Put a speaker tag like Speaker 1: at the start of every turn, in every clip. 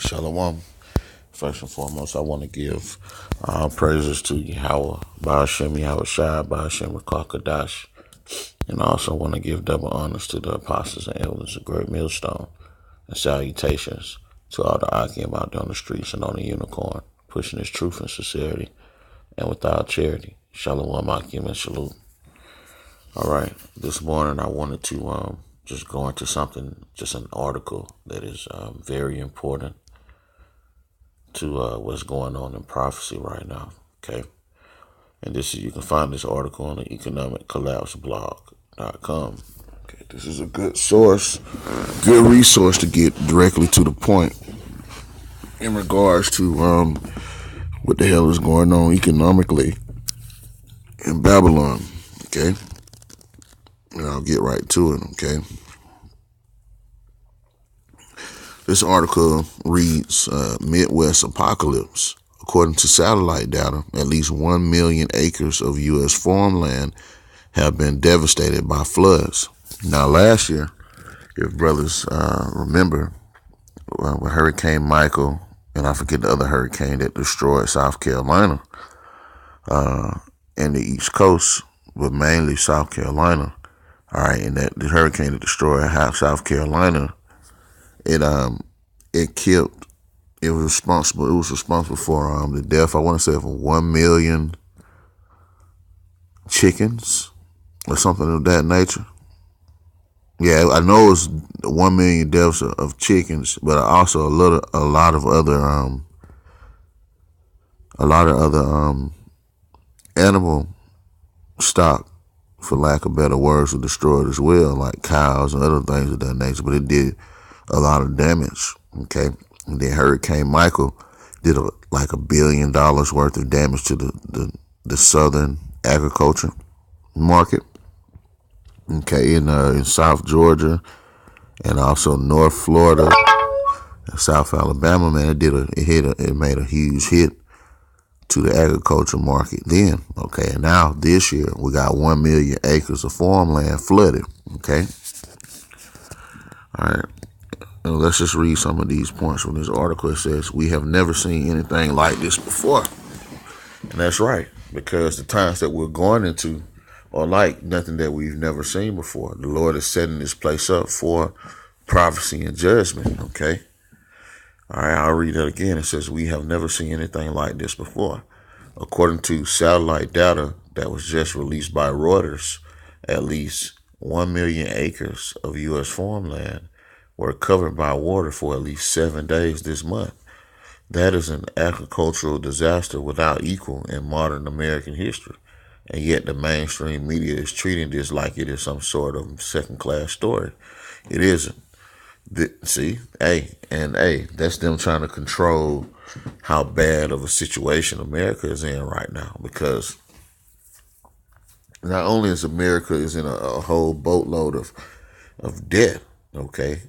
Speaker 1: Shalom. First and foremost, I want to give praises to Yahweh, Ba'ashem Yahweh Shai, Ba'ashem Rakakadash. And I also want to give double honors to the apostles and elders of Great Millstone. And salutations to all the Akim out there on the streets and on the unicorn, pushing his truth and sincerity and without charity. Shalom Akim and Shalom. All right, this morning I wanted to just go into something, just an article that is very important to what's going on in prophecy right now, okay? And you can find this article on the economiccollapseblog.com. Okay, this is a good source, good resource to get directly to the point in regards to what the hell is going on economically in Babylon, okay? And I'll get right to it, okay? This article reads, Midwest Apocalypse. According to satellite data, at least 1 million acres of U.S. farmland have been devastated by floods. Now, last year, if brothers remember, with Hurricane Michael, and I forget the other hurricane that destroyed South Carolina and the East Coast, but mainly South Carolina. All right, and that the hurricane that destroyed South Carolina, it was responsible for the death, I want to say, of 1 million chickens or something of that nature. Yeah, I know it's 1 million deaths of chickens, but also a lot of other animal stock, for lack of better words, were destroyed as well, like cows and other things of that nature. But it did a lot of damage. Okay, and then Hurricane Michael did like $1 billion worth of damage to the southern agriculture market. Okay, in South Georgia and also North Florida and South Alabama, man, it made a huge hit to the agriculture market then. Okay, and now this year we got 1 million acres of farmland flooded. Okay, all right. And let's just read some of these points from this article. It says, we have never seen anything like this before. And that's right, because the times that we're going into are like nothing that we've never seen before. The Lord is setting this place up for prophecy and judgment, okay? All right, I'll read that again. It says, we have never seen anything like this before. According to satellite data that was just released by Reuters, at least 1 million acres of U.S. farmland were covered by water for at least 7 days this month. That is an agricultural disaster without equal in modern American history. And yet the mainstream media is treating this like it is some sort of second-class story. It isn't. That's them trying to control how bad of a situation America is in right now. Because not only is America is in a whole boatload of debt, okay,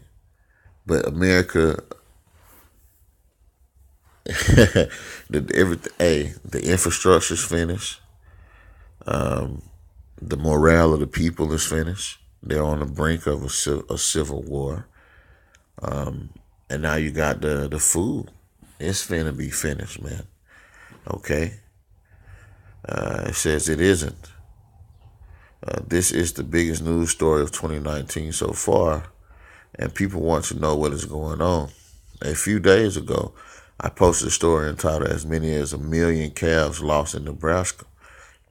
Speaker 1: but America, the infrastructure's finished. The morale of the people is finished. They're on the brink of a civil war. And now you got the food. It's finna be finished, man. Okay. It says it isn't. This is the biggest news story of 2019 so far. And people want to know what is going on. A few days ago, I posted a story entitled "As Many as 1 Million Calves Lost in Nebraska.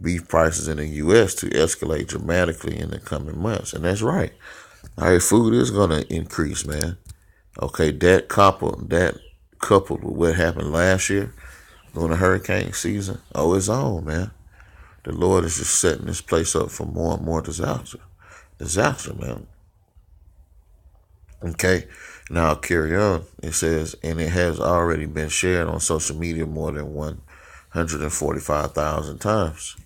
Speaker 1: Beef prices in the U.S. to escalate dramatically in the coming months." And that's right. All right, food is going to increase, man. Okay, that coupled with what happened last year during the hurricane season, it's on, man. The Lord is just setting this place up for more and more disaster, man. Okay, now I'll carry on. It says, and it has already been shared on social media more than 145,000 times.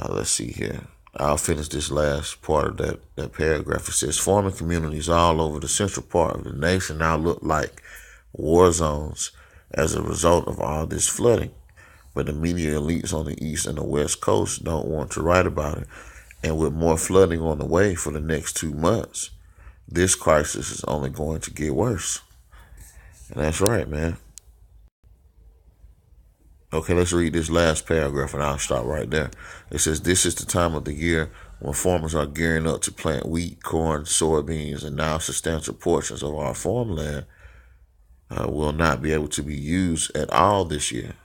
Speaker 1: Let's see here. I'll finish this last part of that paragraph. It says, farming communities all over the central part of the nation now look like war zones as a result of all this flooding. But the media elites on the east and the west coast don't want to write about it. And with more flooding on the way for the next 2 months, this crisis is only going to get worse. And that's right, man. Okay, let's read this last paragraph and I'll stop right there. It says, this is the time of the year when farmers are gearing up to plant wheat, corn, soybeans, and now substantial portions of our farmland will not be able to be used at all this year.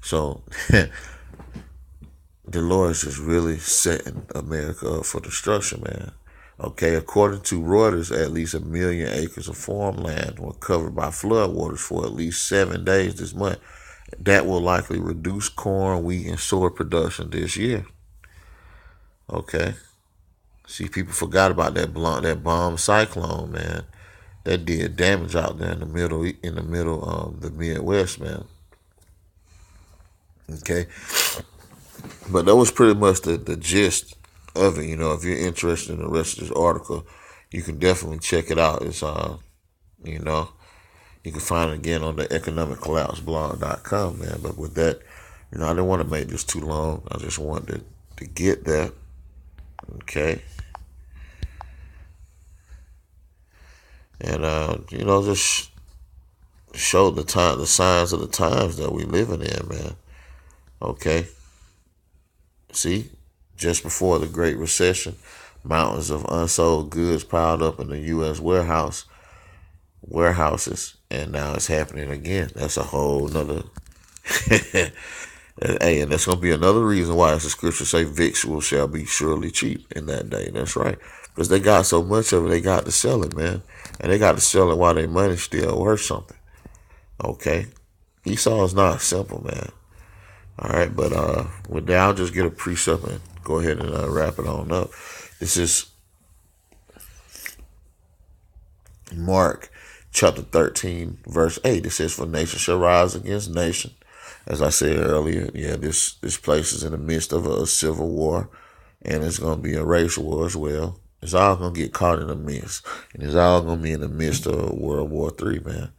Speaker 1: So the Lord is just really setting America up for destruction, man. Okay, according to Reuters, at least 1 million acres of farmland were covered by floodwaters for at least 7 days this month. That will likely reduce corn, wheat, and soy production this year. Okay. See, people forgot about that bomb cyclone, man. That did damage out there in the middle of the Midwest, man. Okay. But that was pretty much the gist of it. You know, if you're interested in the rest of this article, you can definitely check it out. It's you know, you can find it again on the economiccollapseblog.com, man. But with that, you know, I didn't want to make this too long. I just wanted to get that. Okay. And you know, just show the signs of the times that we living in, man. Okay. See, just before the Great Recession, mountains of unsold goods piled up in the U.S. warehouses, and now it's happening again. That's a whole nother. Hey, and that's gonna be another reason why, as the scripture say, victuals shall be surely cheap in that day. That's right, because they got so much of it, they got to sell it, man, and they got to sell it while their money's still worth something. Okay, Esau is not simple, man. All right, but with that, I'll just get a precept and go ahead and wrap it on up. This is Mark chapter 13, verse 8. It says, for nation shall rise against nation. As I said earlier, yeah, this place is in the midst of a civil war, and it's going to be a racial war as well. It's all going to get caught in the midst, and it's all going to be in the midst of World War III, man.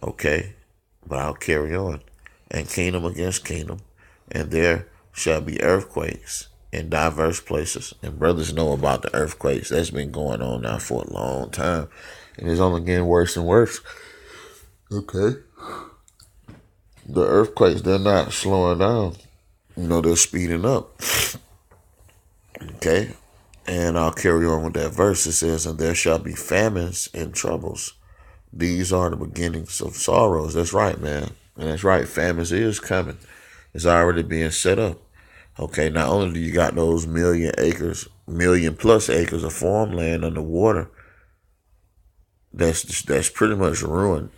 Speaker 1: Okay, but I'll carry on. And kingdom against kingdom, and there shall be earthquakes in diverse places. And brothers know about the earthquakes. That's been going on now for a long time, and it's only getting worse and worse. Okay, the earthquakes, they're not slowing down. You know, they're speeding up. Okay, and I'll carry on with that verse. It says, and there shall be famines and troubles. These are the beginnings of sorrows. That's right, man. And that's right, famines is coming. It's already being set up. Okay, not only do you got those million plus acres of farmland underwater, that's pretty much ruined.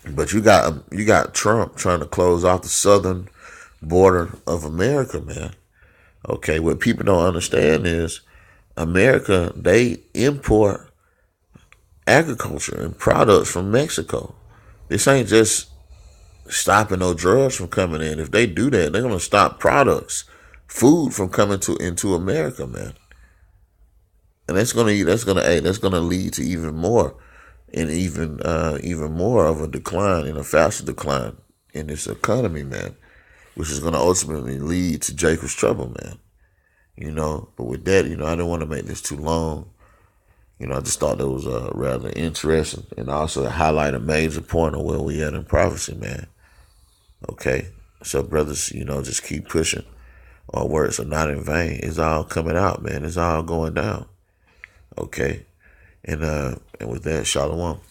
Speaker 1: But you got Trump trying to close off the southern border of America, man. Okay, what people don't understand is America, they import agriculture and products from Mexico. This ain't just stopping no drugs from coming in. If they do that, they're gonna stop food from coming into America, man. And that's gonna lead to even more, and even more of a decline, and a faster decline in this economy, man, which is gonna ultimately lead to Jacob's trouble, man. You know, but with that, you know, I didn't want to make this too long. You know, I just thought that was rather interesting, and also highlight a major point of where we at in prophecy, man. Okay, so brothers, you know, just keep pushing. Our words are not in vain. It's all coming out, man. It's all going down. Okay, and with that, shalom.